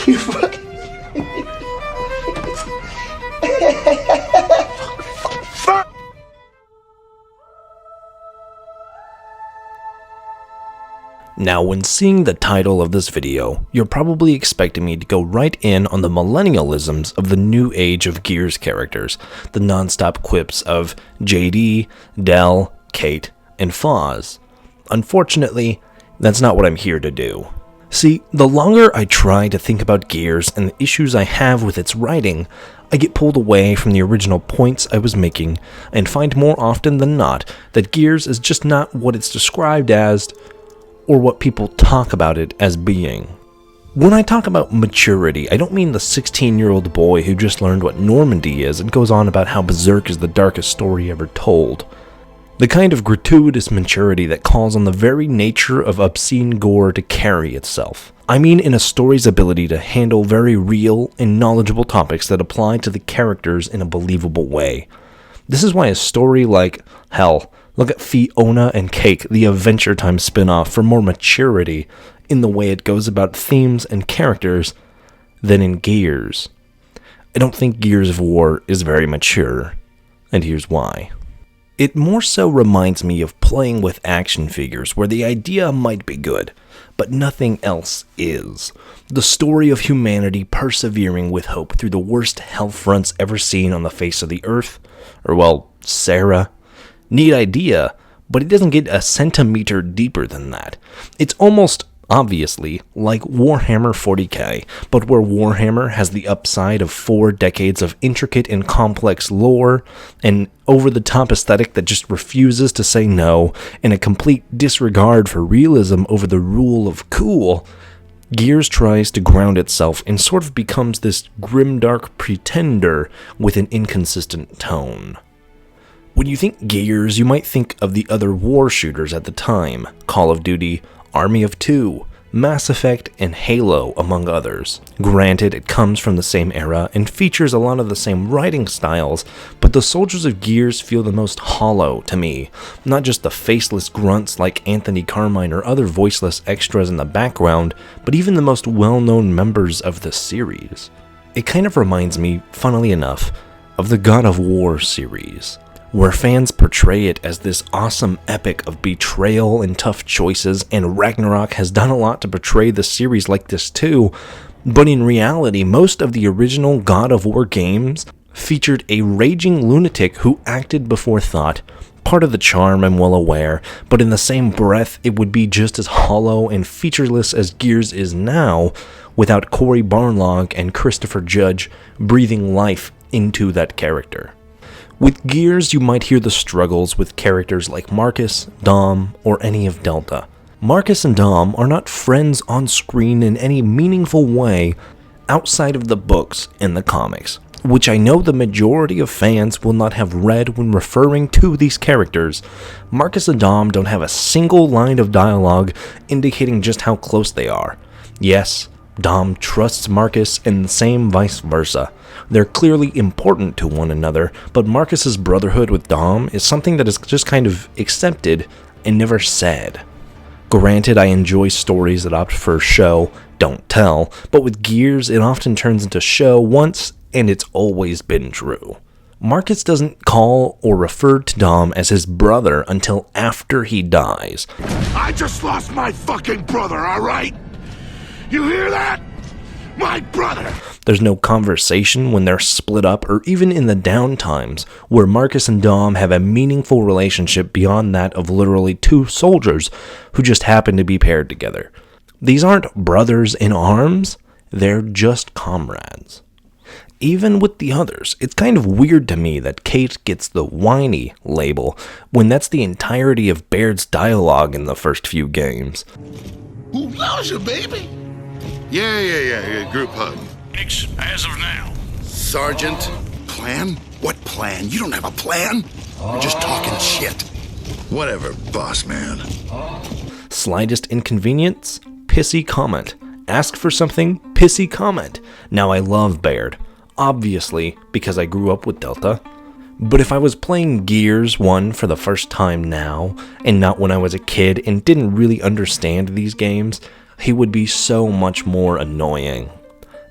You fucking... Now, when seeing the title of this video, you're probably expecting me to go right in on the millennialisms of the new age of Gears characters, the non-stop quips of JD, Del, Kait, and Foz. Unfortunately, that's not what I'm here to do. See, the longer I try to think about Gears and the issues I have with its writing, I get pulled away from the original points I was making and find more often than not that Gears is just not what it's described as, or what people talk about it as being. When I talk about maturity, I don't mean the 16-year-old boy who just learned what Normandy is and goes on about how Berserk is the darkest story ever told. The kind of gratuitous maturity that calls on the very nature of obscene gore to carry itself. I mean in a story's ability to handle very real and knowledgeable topics that apply to the characters in a believable way. This is why a story like, hell, look at Fiona and Cake, the Adventure Time spin-off, for more maturity in the way it goes about themes and characters than in Gears. I don't think Gears of War is very mature, and here's why. It more so reminds me of playing with action figures where the idea might be good, but nothing else is. The story of humanity persevering with hope through the worst hell fronts ever seen on the face of the earth, or well, Sarah. Neat idea, but it doesn't get a centimeter deeper than that. It's almost, obviously, like Warhammer 40k, but where Warhammer has the upside of 4 decades of intricate and complex lore, an over-the-top aesthetic that just refuses to say no, and a complete disregard for realism over the rule of cool. Gears tries to ground itself and sort of becomes this grimdark pretender with an inconsistent tone. When you think Gears, you might think of the other war shooters at the time, Call of Duty, Army of Two, Mass Effect, and Halo, among others. Granted, it comes from the same era and features a lot of the same writing styles, but the soldiers of Gears feel the most hollow to me, not just the faceless grunts like Anthony Carmine or other voiceless extras in the background, but even the most well-known members of the series. It kind of reminds me, funnily enough, of the God of War series, where fans portray it as this awesome epic of betrayal and tough choices, and Ragnarok has done a lot to portray the series like this too, but in reality, most of the original God of War games featured a raging lunatic who acted before thought. Part of the charm, I'm well aware, but in the same breath, it would be just as hollow and featureless as Gears is now, without Cory Barlog and Christopher Judge breathing life into that character. With Gears, you might hear the struggles with characters like Marcus, Dom, or any of Delta. Marcus and Dom are not friends on screen in any meaningful way outside of the books and the comics, which I know the majority of fans will not have read when referring to these characters. Marcus and Dom don't have a single line of dialogue indicating just how close they are. Yes, Dom trusts Marcus and the same vice versa. They're clearly important to one another, but Marcus's brotherhood with Dom is something that is just kind of accepted and never said. Granted, I enjoy stories that opt for show, don't tell, but with Gears, it often turns into show once, and it's always been true. Marcus doesn't call or refer to Dom as his brother until after he dies. I just lost my fucking brother, alright? You hear that? My brother! There's no conversation when they're split up, or even in the down times, where Marcus and Dom have a meaningful relationship beyond that of literally two soldiers who just happen to be paired together. These aren't brothers in arms, they're just comrades. Even with the others, it's kind of weird to me that Kait gets the whiny label, when that's the entirety of Baird's dialogue in the first few games. Who loves you, baby? Yeah, group hug. As of now. Sergeant, plan? What plan? You don't have a plan? You're just talking shit. Whatever, boss man. Slightest inconvenience? Pissy comment. Ask for something? Pissy comment. Now I love Baird, obviously because I grew up with Delta. But if I was playing Gears 1 for the first time now, and not when I was a kid and didn't really understand these games, he would be so much more annoying.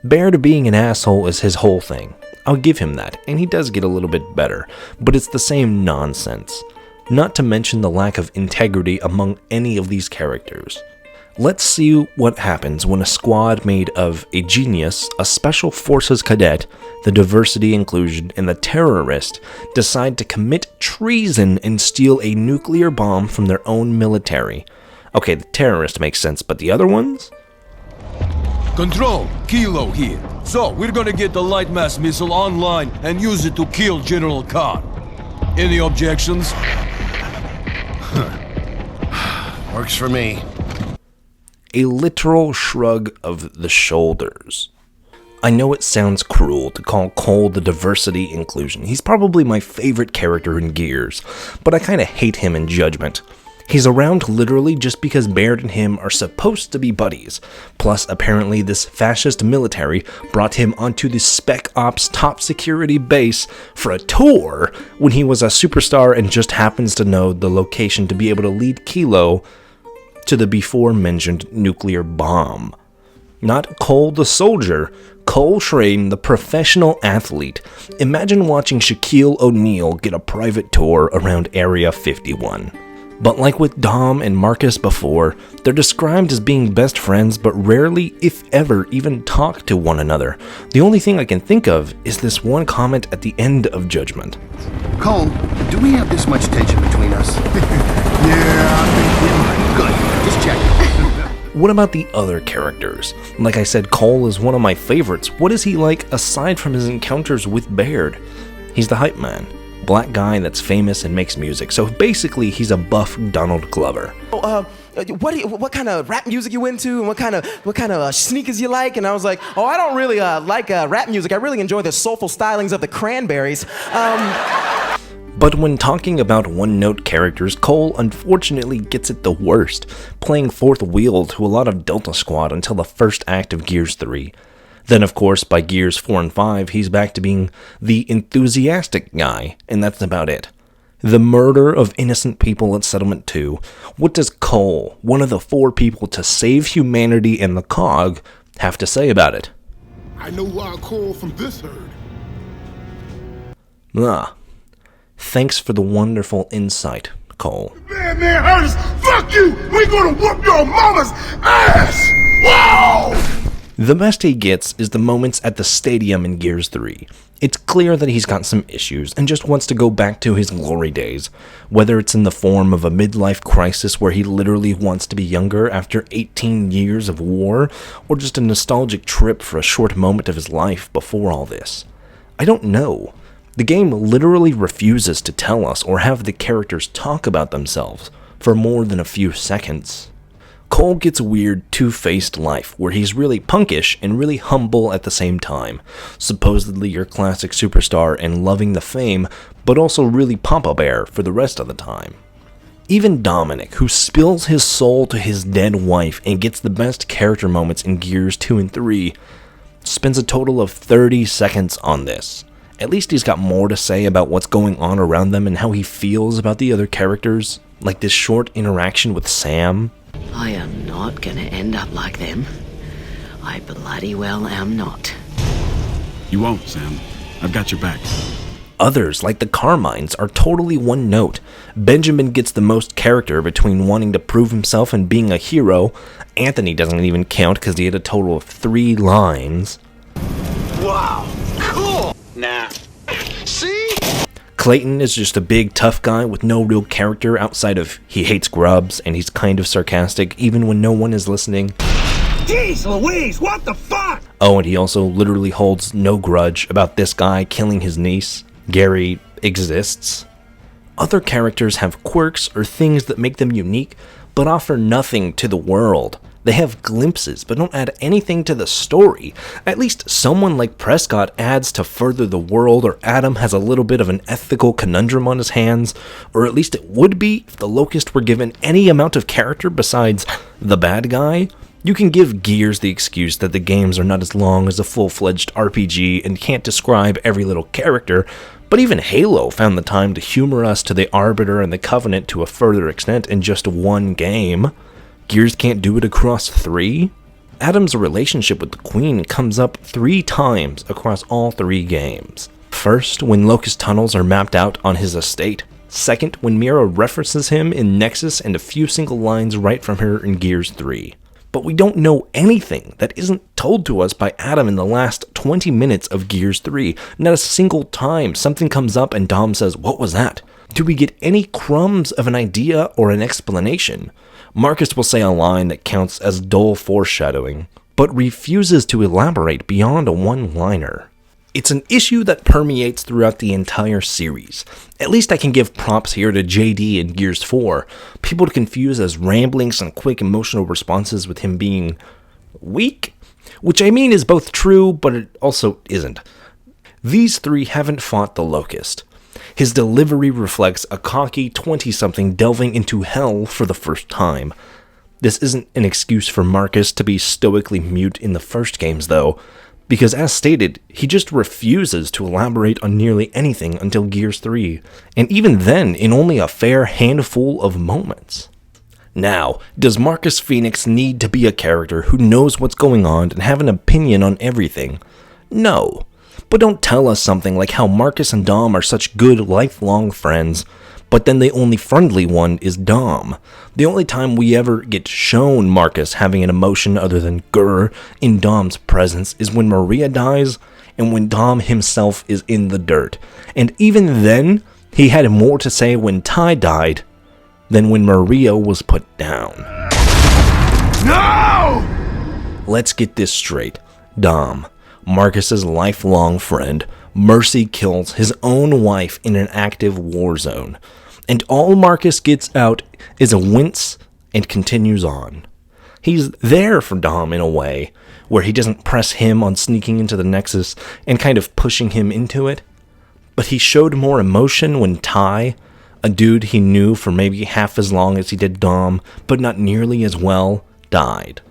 Baird being an asshole is his whole thing. I'll give him that, and he does get a little bit better, but it's the same nonsense. Not to mention the lack of integrity among any of these characters. Let's see what happens when a squad made of a genius, a special forces cadet, the diversity inclusion, and the terrorist decide to commit treason and steal a nuclear bomb from their own military. Okay, the terrorist makes sense, but the other ones? Control, Kilo here. So, we're gonna get the light mass missile online and use it to kill General Khan. Any objections? Works for me. A literal shrug of the shoulders. I know it sounds cruel to call Cole the diversity inclusion. He's probably my favorite character in Gears, but I kinda hate him in Judgment. He's around literally just because Baird and him are supposed to be buddies. Plus, apparently this fascist military brought him onto the Spec Ops top security base for a tour when he was a superstar and just happens to know the location to be able to lead Kilo to the before-mentioned nuclear bomb. Not Cole the soldier, Cole Schraden the professional athlete. Imagine watching Shaquille O'Neal get a private tour around Area 51. But like with Dom and Marcus before, they're described as being best friends but rarely, if ever, even talk to one another. The only thing I can think of is this one comment at the end of Judgment. Cole, do we have this much tension between us? Yeah, I think we might. Good, just checking. What about the other characters? Like I said, Cole is one of my favorites. What is he like aside from his encounters with Baird? He's the hype man. Black guy that's famous and makes music, so basically he's a buff Donald Glover. What kind of rap music you into, and what kind of sneakers you like? And I was like, oh, I don't really like rap music. I really enjoy the soulful stylings of the Cranberries. But when talking about one-note characters, Cole unfortunately gets it the worst, playing fourth wheel to a lot of Delta Squad until the first act of Gears 3. Then, of course, by Gears 4 and 5, he's back to being the enthusiastic guy, and that's about it. The murder of innocent people at Settlement 2. What does Cole, one of the 4 people to save humanity and the COG, have to say about it? I know who I'll call from this herd. Thanks for the wonderful insight, Cole. Man, hurt us. Fuck you. We're gonna whoop your mama's ass. Wow. The best he gets is the moments at the stadium in Gears 3. It's clear that he's got some issues and just wants to go back to his glory days, whether it's in the form of a midlife crisis where he literally wants to be younger after 18 years of war, or just a nostalgic trip for a short moment of his life before all this. I don't know. The game literally refuses to tell us or have the characters talk about themselves for more than a few seconds. Cole gets a weird two-faced life where he's really punkish and really humble at the same time, supposedly your classic superstar and loving the fame, but also really Papa Bear for the rest of the time. Even Dominic, who spills his soul to his dead wife and gets the best character moments in Gears 2 and 3, spends a total of 30 seconds on this. At least he's got more to say about what's going on around them and how he feels about the other characters, like this short interaction with Sam. I am not gonna end up like them. I bloody well am not. You won't, Sam. I've got your back. Others, like the Carmines, are totally one note. Benjamin gets the most character between wanting to prove himself and being a hero. Anthony doesn't even count because he had a total of 3 lines. Wow, cool! Nah. See? Clayton is just a big tough guy with no real character outside of he hates grubs and he's kind of sarcastic even when no one is listening. Jeez Louise, what the fuck? Oh, and he also literally holds no grudge about this guy killing his niece. Gary exists. Other characters have quirks or things that make them unique, but offer nothing to the world. They have glimpses, but don't add anything to the story. At least someone like Prescott adds to further the world, or Adam has a little bit of an ethical conundrum on his hands, or at least it would be if the Locust were given any amount of character besides the bad guy. You can give Gears the excuse that the games are not as long as a full-fledged RPG and can't describe every little character, but even Halo found the time to humor us to the Arbiter and the Covenant to a further extent in just one game. Gears can't do it across 3? Adam's relationship with the Queen comes up 3 times across all 3 games. First, when Locust tunnels are mapped out on his estate. Second, when Mira references him in Nexus, and a few single lines right from her in Gears 3. But we don't know anything that isn't told to us by Adam in the last 20 minutes of Gears 3. Not a single time something comes up and Dom says, "What was that?" Do we get any crumbs of an idea or an explanation? Marcus will say a line that counts as dull foreshadowing, but refuses to elaborate beyond a one-liner. It's an issue that permeates throughout the entire series. At least I can give props here to JD in Gears 4. People confuse as ramblings and quick emotional responses with him being weak, which I mean is both true, but it also isn't. These 3 haven't fought the Locust. His delivery reflects a cocky 20-something delving into hell for the first time. This isn't an excuse for Marcus to be stoically mute in the first games, though, because as stated, he just refuses to elaborate on nearly anything until Gears 3, and even then in only a fair handful of moments. Now, does Marcus Phoenix need to be a character who knows what's going on and have an opinion on everything? No. But don't tell us something like how Marcus and Dom are such good lifelong friends, but then the only friendly one is Dom. The only time we ever get shown Marcus having an emotion other than grr in Dom's presence is when Maria dies and when Dom himself is in the dirt. And even then, he had more to say when Ty died than when Maria was put down. No! Let's get this straight. Dom, Marcus's lifelong friend, mercy kills his own wife in an active war zone, and all Marcus gets out is a wince and continues on. He's there for Dom in a way, where he doesn't press him on sneaking into the Nexus and kind of pushing him into it, but he showed more emotion when Ty, a dude he knew for maybe half as long as he did Dom, but not nearly as well, died.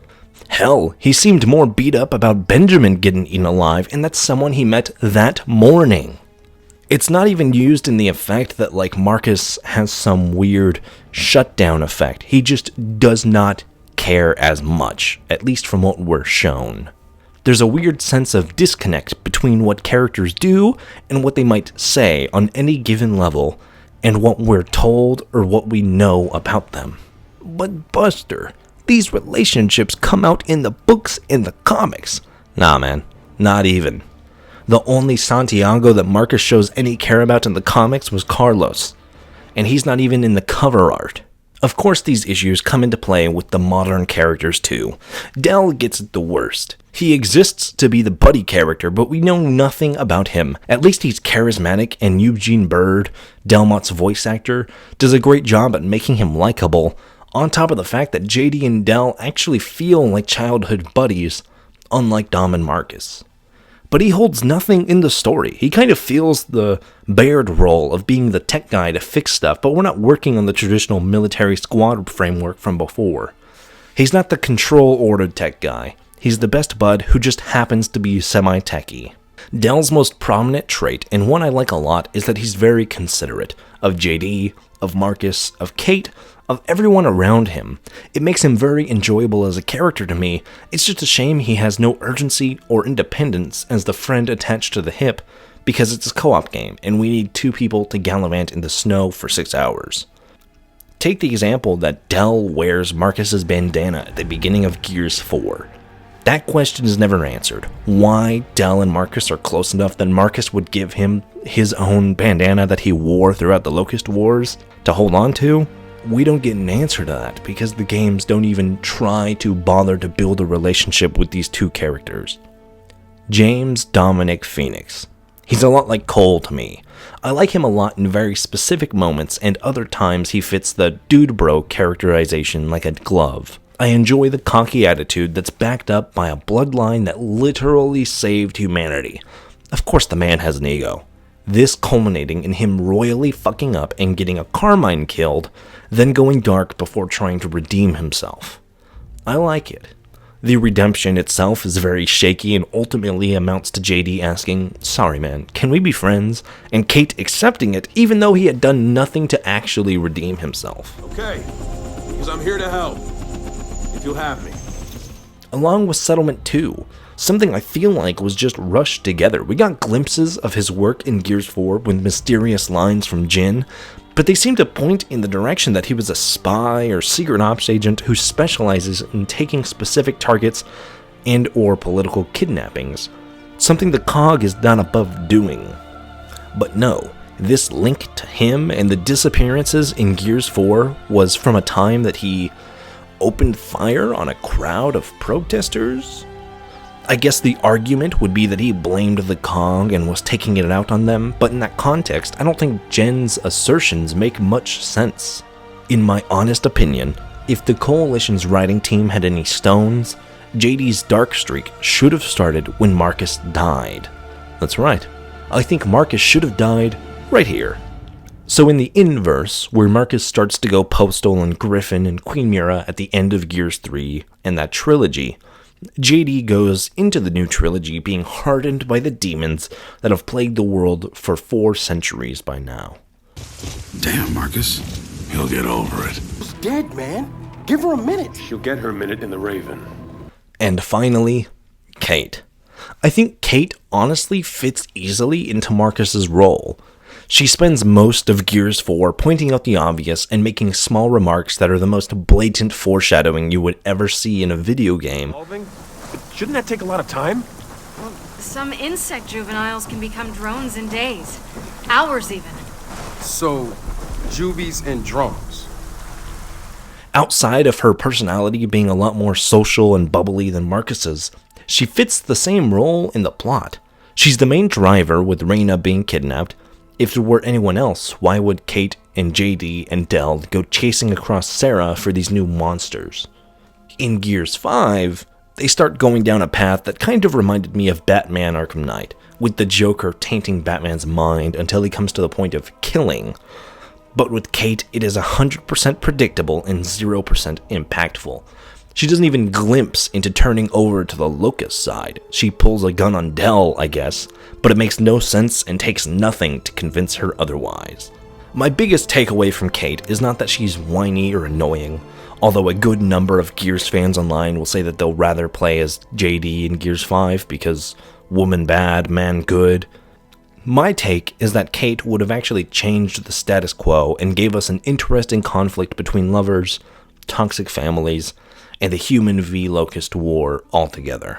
Hell, he seemed more beat up about Benjamin getting eaten alive, and that's someone he met that morning. It's not even used in the effect that, like, Marcus has some weird shutdown effect. He just does not care as much, at least from what we're shown. There's a weird sense of disconnect between what characters do and what they might say on any given level, and what we're told or what we know about them. But Buster, these relationships come out in the books and the comics. Nah, man, not even. The only Santiago that Marcus shows any care about in the comics was Carlos, and he's not even in the cover art. Of course, these issues come into play with the modern characters too. Del gets it the worst. He exists to be the buddy character, but we know nothing about him. At least he's charismatic, and Eugene Bird, Delmont's voice actor, does a great job at making him likable, on top of the fact that JD and Del actually feel like childhood buddies, unlike Dom and Marcus. But he holds nothing in the story. He kind of feels the Baird role of being the tech guy to fix stuff, but we're not working on the traditional military squad framework from before. He's not the control-ordered tech guy. He's the best bud who just happens to be semi-techie. Del's most prominent trait, and one I like a lot, is that he's very considerate of JD, of Marcus, of Kait, of everyone around him. It makes him very enjoyable as a character to me. It's just a shame he has no urgency or independence as the friend attached to the hip, because it's a co-op game, and we need 2 people to gallivant in the snow for 6 hours. Take the example that Del wears Marcus's bandana at the beginning of Gears 4. That question is never answered. Why Del and Marcus are close enough that Marcus would give him his own bandana that he wore throughout the Locust Wars to hold on to? We don't get an answer to that because the games don't even try to bother to build a relationship with these 2 characters. James Dominic Phoenix. He's a lot like Cole to me. I like him a lot in very specific moments, and other times he fits the dude bro characterization like a glove. I enjoy the cocky attitude that's backed up by a bloodline that literally saved humanity. Of course the man has an ego. This culminating in him royally fucking up and getting a Carmine killed, then going dark before trying to redeem himself. I like it. The redemption itself is very shaky and ultimately amounts to JD asking, "Sorry man, can we be friends?" and Kait accepting it even though he had done nothing to actually redeem himself. Okay, because I'm here to help. If you'll have me. along with Settlement 2, something I feel like was just rushed together. We got glimpses of his work in Gears 4 with mysterious lines from Jin, but they seem to point in the direction that he was a spy or secret ops agent who specializes in taking specific targets and or political kidnappings, something the COG is not above doing. But no, this link to him and the disappearances in Gears 4 was from a time that he opened fire on a crowd of protesters? I guess the argument would be that he blamed the COG and was taking it out on them, but in that context, I don't think Jen's assertions make much sense. In my honest opinion, if the Coalition's writing team had any stones, JD's dark streak should have started when Marcus died. That's right, I think Marcus should have died right here. So in the inverse, where Marcus starts to go Postal and Griffin and Queen Mira at the end of Gears 3 and that trilogy, JD goes into the new trilogy being hardened by the demons that have plagued the world for 4 centuries by now. Damn, Marcus. He'll get over it. She's dead, man. Give her a minute. She'll get her minute in the Raven. And finally, Kait. I think Kait honestly fits easily into Marcus's role. She spends most of Gears 4 pointing out the obvious and making small remarks that are the most blatant foreshadowing you would ever see in a video game. Shouldn't that take a lot of time? Some insect juveniles can become drones in days. Hours even. So, juvies and drones. Outside of her personality being a lot more social and bubbly than Marcus's, she fits the same role in the plot. She's the main driver with Reyna being kidnapped. If there were anyone else, why would Kait and JD and Del go chasing across Sarah for these new monsters? In Gears 5, they start going down a path that kind of reminded me of Batman Arkham Knight, with the Joker tainting Batman's mind until he comes to the point of killing. But with Kait, it is 100% predictable and 0% impactful. She doesn't even glimpse into turning over to the Locust side. She pulls a gun on Del, I guess, but it makes no sense and takes nothing to convince her otherwise. My biggest takeaway from Kait is not that she's whiny or annoying, although a good number of Gears fans online will say that they'll rather play as JD in Gears 5 because woman bad, man good. My take is that Kait would have actually changed the status quo and gave us an interesting conflict between lovers, toxic families, and the human v Locust war altogether.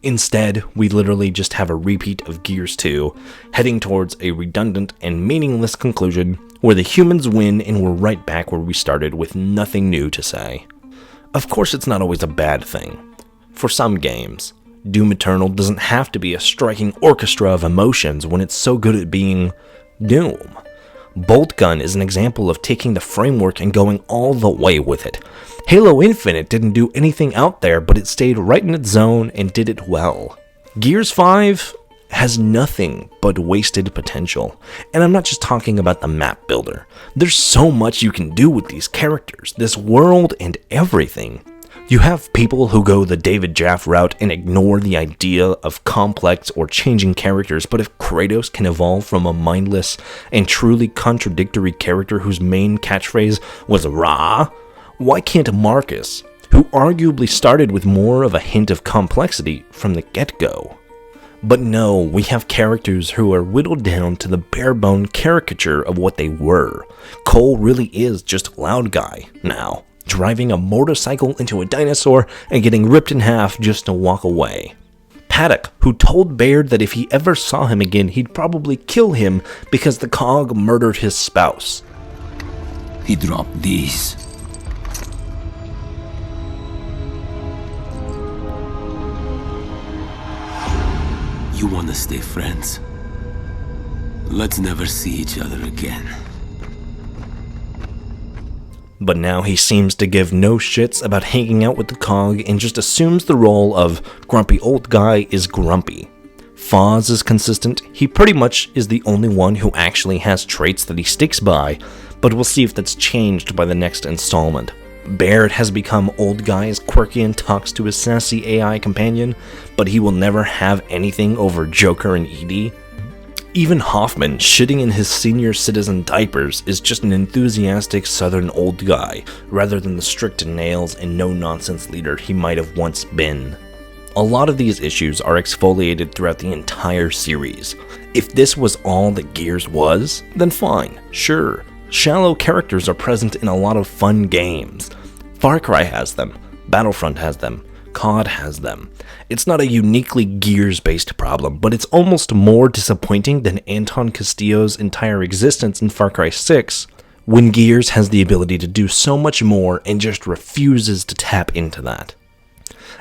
Instead, we literally just have a repeat of Gears 2, heading towards a redundant and meaningless conclusion where the humans win and we're right back where we started with nothing new to say. Of course, it's not always a bad thing. For some games, Doom Eternal doesn't have to be a striking orchestra of emotions when it's so good at being Doom. Bolt Gun is an example of taking the framework and going all the way with it. Halo Infinite didn't do anything out there, but it stayed right in its zone and did it well. Gears 5 has nothing but wasted potential, and I'm not just talking about the map builder. There's so much you can do with these characters, this world, and everything. You have people who go the David Jaff route and ignore the idea of complex or changing characters, but if Kratos can evolve from a mindless and truly contradictory character whose main catchphrase was "rah," why can't Marcus, who arguably started with more of a hint of complexity from the get-go? But no, we have characters who are whittled down to the bare-bone caricature of what they were. Cole really is just Loud Guy now, driving a motorcycle into a dinosaur and getting ripped in half just to walk away. Paddock, who told Baird that if he ever saw him again, he'd probably kill him because the COG murdered his spouse. He dropped these. You want to stay friends? Let's never see each other again. But now he seems to give no shits about hanging out with the COG and just assumes the role of grumpy old guy is grumpy. Foz is consistent, he pretty much is the only one who actually has traits that he sticks by, but we'll see if that's changed by the next installment. Baird has become old guy is quirky and talks to his sassy AI companion, but he will never have anything over Joker and Edie. Even Hoffman, shitting in his senior citizen diapers, is just an enthusiastic southern old guy, rather than the strict nails and no-nonsense leader he might have once been. A lot of these issues are exfoliated throughout the entire series. If this was all that Gears was, then fine, sure. Shallow characters are present in a lot of fun games. Far Cry has them, Battlefront has them, COD has them. It's not a uniquely Gears-based problem, but it's almost more disappointing than Anton Castillo's entire existence in Far Cry 6, when Gears has the ability to do so much more and just refuses to tap into that.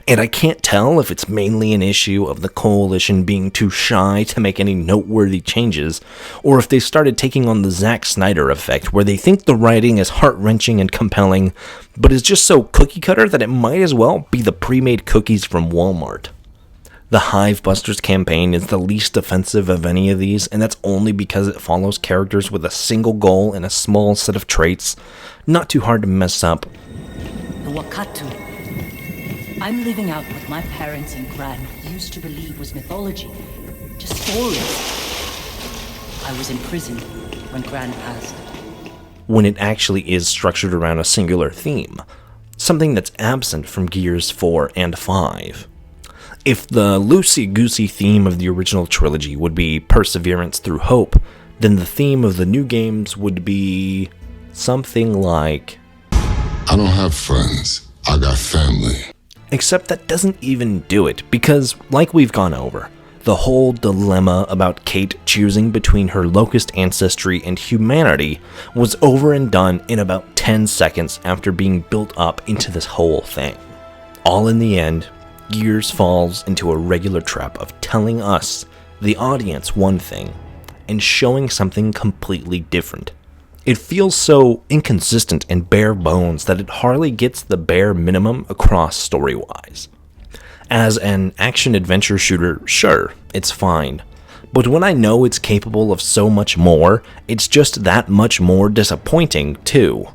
And I can't tell if it's mainly an issue of the Coalition being too shy to make any noteworthy changes, or if they started taking on the Zack Snyder effect, where they think the writing is heart-wrenching and compelling, but is just so cookie-cutter that it might as well be the pre-made cookies from Walmart. The Hivebusters campaign is the least offensive of any of these, and that's only because it follows characters with a single goal and a small set of traits, not too hard to mess up. The Wakatu. I'm living out what my parents and Gran used to believe was mythology. Just stories. I was in prison when Gran passed. When it actually is structured around a singular theme. Something that's absent from Gears 4 and 5. If the loosey-goosey theme of the original trilogy would be perseverance through hope, then the theme of the new games would be something like, I don't have friends, I got family. Except that doesn't even do it, because, like we've gone over, the whole dilemma about Kait choosing between her locust ancestry and humanity was over and done in about 10 seconds after being built up into this whole thing. All in the end, Gears falls into a regular trap of telling us, the audience, one thing, and showing something completely different. It feels so inconsistent and bare bones that it hardly gets the bare minimum across story-wise. As an action-adventure shooter, sure, it's fine. But when I know it's capable of so much more, it's just that much more disappointing, too.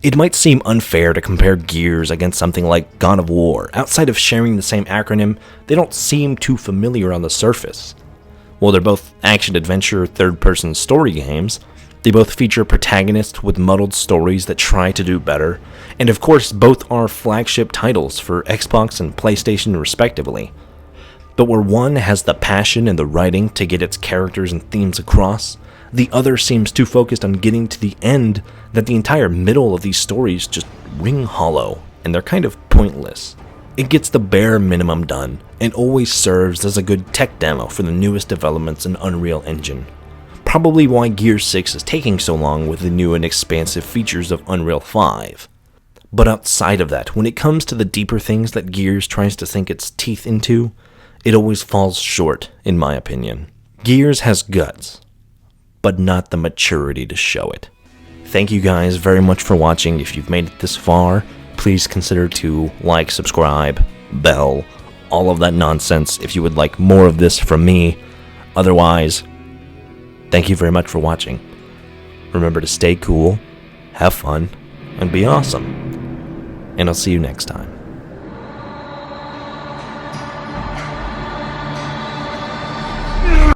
It might seem unfair to compare Gears against something like God of War. Outside of sharing the same acronym, they don't seem too familiar on the surface. While they're both action-adventure, third-person story games, they both feature protagonists with muddled stories that try to do better, and of course both are flagship titles for Xbox and PlayStation respectively. But where one has the passion and the writing to get its characters and themes across, the other seems too focused on getting to the end that the entire middle of these stories just ring hollow, and they're kind of pointless. It gets the bare minimum done, and always serves as a good tech demo for the newest developments in Unreal Engine. Probably why Gears 6 is taking so long with the new and expansive features of Unreal 5. But outside of that, when it comes to the deeper things that Gears tries to sink its teeth into, it always falls short, in my opinion. Gears has guts, but not the maturity to show it. Thank you guys very much for watching. If you've made it this far, please consider to like, subscribe, bell, all of that nonsense if you would like more of this from me. Otherwise, thank you very much for watching. Remember to stay cool, have fun, and be awesome. And I'll see you next time.